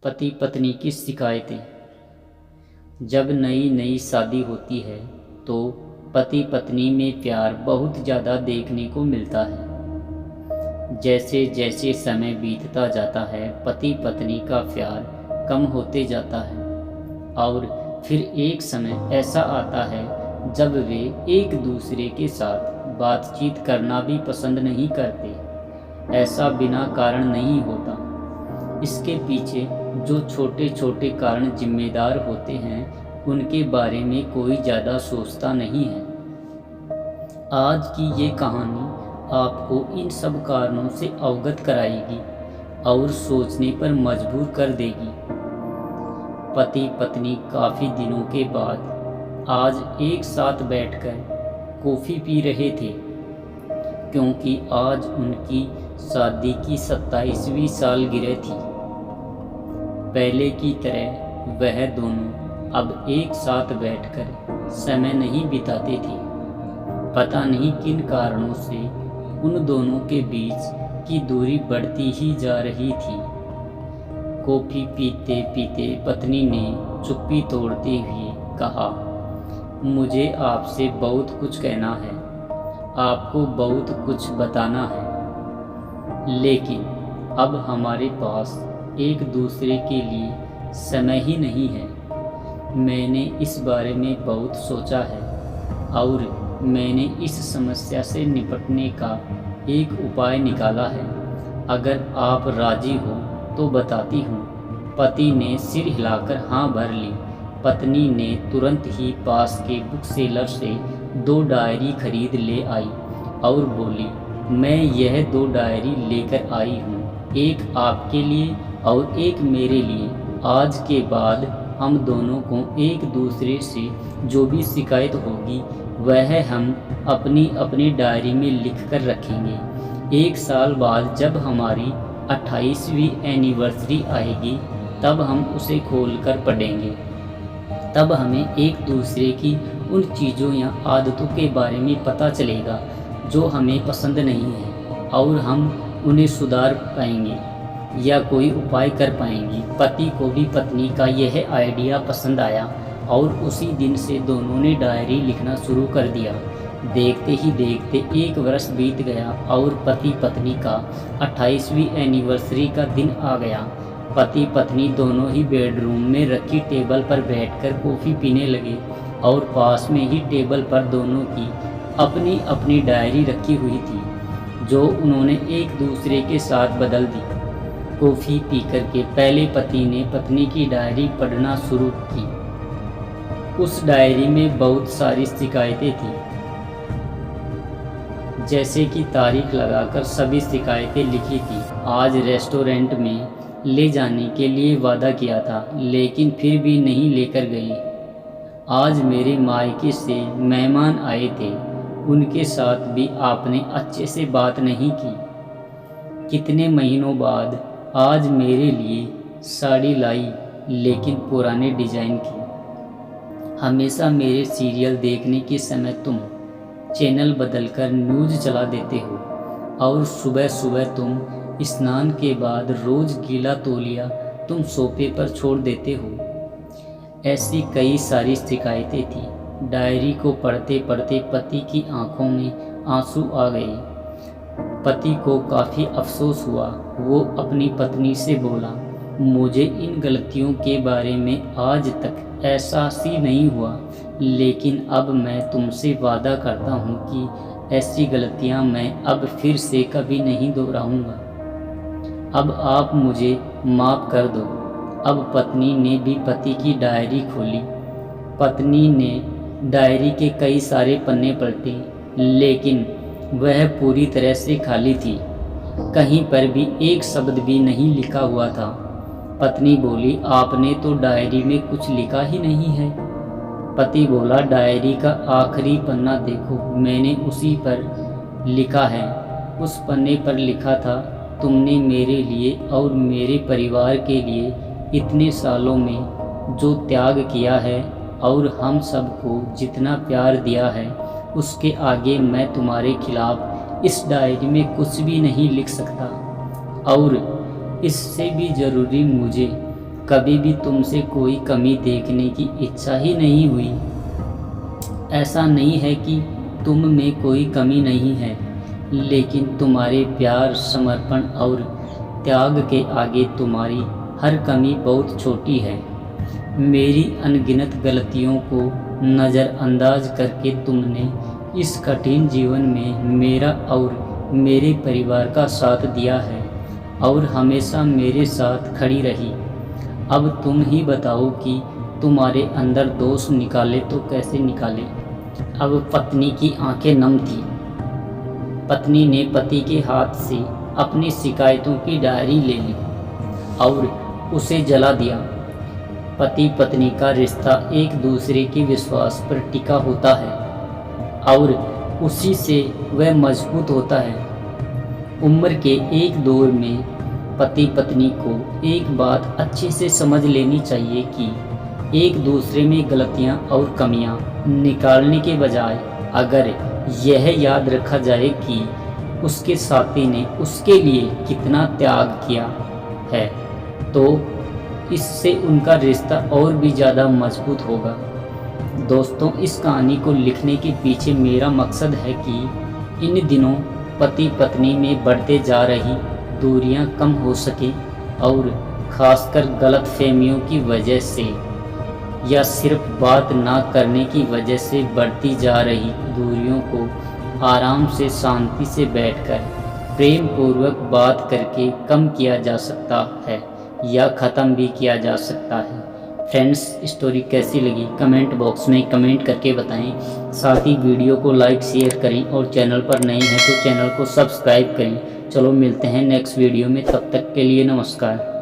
पति पत्नी की शिकायतें। जब नई नई शादी होती है तो पति पत्नी में प्यार बहुत ज़्यादा देखने को मिलता है। जैसे जैसे समय बीतता जाता है पति पत्नी का प्यार कम होते जाता है और फिर एक समय ऐसा आता है जब वे एक दूसरे के साथ बातचीत करना भी पसंद नहीं करते। ऐसा बिना कारण नहीं होता। इसके पीछे जो छोटे छोटे कारण जिम्मेदार होते हैं उनके बारे में कोई ज़्यादा सोचता नहीं है। आज की ये कहानी आपको इन सब कारणों से अवगत कराएगी और सोचने पर मजबूर कर देगी। पति पत्नी काफ़ी दिनों के बाद आज एक साथ बैठकर कॉफ़ी पी रहे थे, क्योंकि आज उनकी शादी की 27वीं सालगिरह थी। पहले की तरह वह दोनों अब एक साथ बैठकर समय नहीं बिताते थे। पता नहीं किन कारणों से उन दोनों के बीच की दूरी बढ़ती ही जा रही थी। कॉफ़ी पीते पीते पत्नी ने चुप्पी तोड़ते हुए कहा, मुझे आपसे बहुत कुछ कहना है, आपको बहुत कुछ बताना है, लेकिन अब हमारे पास एक दूसरे के लिए समय ही नहीं है। मैंने इस बारे में बहुत सोचा है और मैंने इस समस्या से निपटने का एक उपाय निकाला है। अगर आप राजी हो तो बताती हूँ। पति ने सिर हिलाकर हाँ भर ली। पत्नी ने तुरंत ही पास के बुक सेलर से 2 डायरी खरीद ले आई और बोली, मैं यह 2 डायरी लेकर आई हूँ, एक आपके लिए और एक मेरे लिए। आज के बाद हम दोनों को एक दूसरे से जो भी शिकायत होगी वह हम अपनी अपनी डायरी में लिख कर रखेंगे। 1 साल बाद जब हमारी 28वीं एनिवर्सरी आएगी तब हम उसे खोलकर पढ़ेंगे। तब हमें एक दूसरे की उन चीज़ों या आदतों के बारे में पता चलेगा जो हमें पसंद नहीं है और हम उन्हें सुधार पाएंगे या कोई उपाय कर पाएंगे। पति को भी पत्नी का यह आइडिया पसंद आया और उसी दिन से दोनों ने डायरी लिखना शुरू कर दिया। देखते ही देखते 1 वर्ष बीत गया और पति पत्नी का 28वीं एनिवर्सरी का दिन आ गया। पति पत्नी दोनों ही बेडरूम में रखी टेबल पर बैठकर कॉफ़ी पीने लगे और पास में ही टेबल पर दोनों की अपनी अपनी डायरी रखी हुई थी जो उन्होंने एक दूसरे के साथ बदल दी। कॉफ़ी पीकर के पहले पति ने पत्नी की डायरी पढ़ना शुरू की। उस डायरी में बहुत सारी शिकायतें थी, जैसे कि तारीख लगाकर सभी शिकायतें लिखी थी। आज रेस्टोरेंट में ले जाने के लिए वादा किया था लेकिन फिर भी नहीं लेकर गई। आज मेरे मायके से मेहमान आए थे, उनके साथ भी आपने अच्छे से बात नहीं की। कितने महीनों बाद आज मेरे लिए साड़ी लाई, लेकिन पुराने डिज़ाइन की। हमेशा मेरे सीरियल देखने के समय तुम चैनल बदलकर न्यूज़ चला देते हो और सुबह सुबह तुम स्नान के बाद रोज़ गीला तौलिया तुम सोफे पर छोड़ देते हो। ऐसी कई सारी शिकायतें थी। डायरी को पढ़ते पढ़ते पति की आंखों में आंसू आ गए। पति को काफ़ी अफसोस हुआ। वो अपनी पत्नी से बोला, मुझे इन गलतियों के बारे में आज तक एहसास ही नहीं हुआ, लेकिन अब मैं तुमसे वादा करता हूँ कि ऐसी गलतियाँ मैं अब फिर से कभी नहीं दोहराऊँगा। अब आप मुझे माफ़ कर दो। अब पत्नी ने भी पति की डायरी खोली। पत्नी ने डायरी के कई सारे पन्ने पलटे, लेकिन वह पूरी तरह से खाली थी। कहीं पर भी एक शब्द भी नहीं लिखा हुआ था। पत्नी बोली, आपने तो डायरी में कुछ लिखा ही नहीं है। पति बोला, डायरी का आखिरी पन्ना देखो, मैंने उसी पर लिखा है। उस पन्ने पर लिखा था, तुमने मेरे लिए और मेरे परिवार के लिए इतने सालों में जो त्याग किया है और हम सबको जितना प्यार दिया है उसके आगे मैं तुम्हारे खिलाफ इस डायरी में कुछ भी नहीं लिख सकता। और इससे भी ज़रूरी मुझे कभी भी तुमसे कोई कमी देखने की इच्छा ही नहीं हुई। ऐसा नहीं है कि तुम में कोई कमी नहीं है, लेकिन तुम्हारे प्यार, समर्पण और त्याग के आगे तुम्हारी हर कमी बहुत छोटी है। मेरी अनगिनत गलतियों को नज़रअंदाज करके तुमने इस कठिन जीवन में मेरा और मेरे परिवार का साथ दिया है और हमेशा मेरे साथ खड़ी रही। अब तुम ही बताओ कि तुम्हारे अंदर दोष निकाले तो कैसे निकाले। अब पत्नी की आंखें नम थी। पत्नी ने पति के हाथ से अपनी शिकायतों की डायरी ले ली और उसे जला दिया। पति पत्नी का रिश्ता एक दूसरे के विश्वास पर टिका होता है और उसी से वह मजबूत होता है। उम्र के एक दौर में पति पत्नी को एक बात अच्छे से समझ लेनी चाहिए कि एक दूसरे में गलतियां और कमियां निकालने के बजाय अगर यह याद रखा जाए कि उसके साथी ने उसके लिए कितना त्याग किया है, तो इससे उनका रिश्ता और भी ज़्यादा मजबूत होगा। दोस्तों, इस कहानी को लिखने के पीछे मेरा मकसद है कि इन दिनों पति पत्नी में बढ़ते जा रही दूरियां कम हो सके और ख़ासकर गलत फहमियों की वजह से या सिर्फ बात ना करने की वजह से बढ़ती जा रही दूरियों को आराम से, शांति से बैठकर प्रेम पूर्वक बात करके कम किया जा सकता है या ख़त्म भी किया जा सकता है। फ्रेंड्स, स्टोरी कैसी लगी कमेंट बॉक्स में कमेंट करके बताएं। साथ ही वीडियो को लाइक शेयर करें और चैनल पर नए हैं तो चैनल को सब्सक्राइब करें। चलो मिलते हैं नेक्स्ट वीडियो में, तब तक के लिए नमस्कार।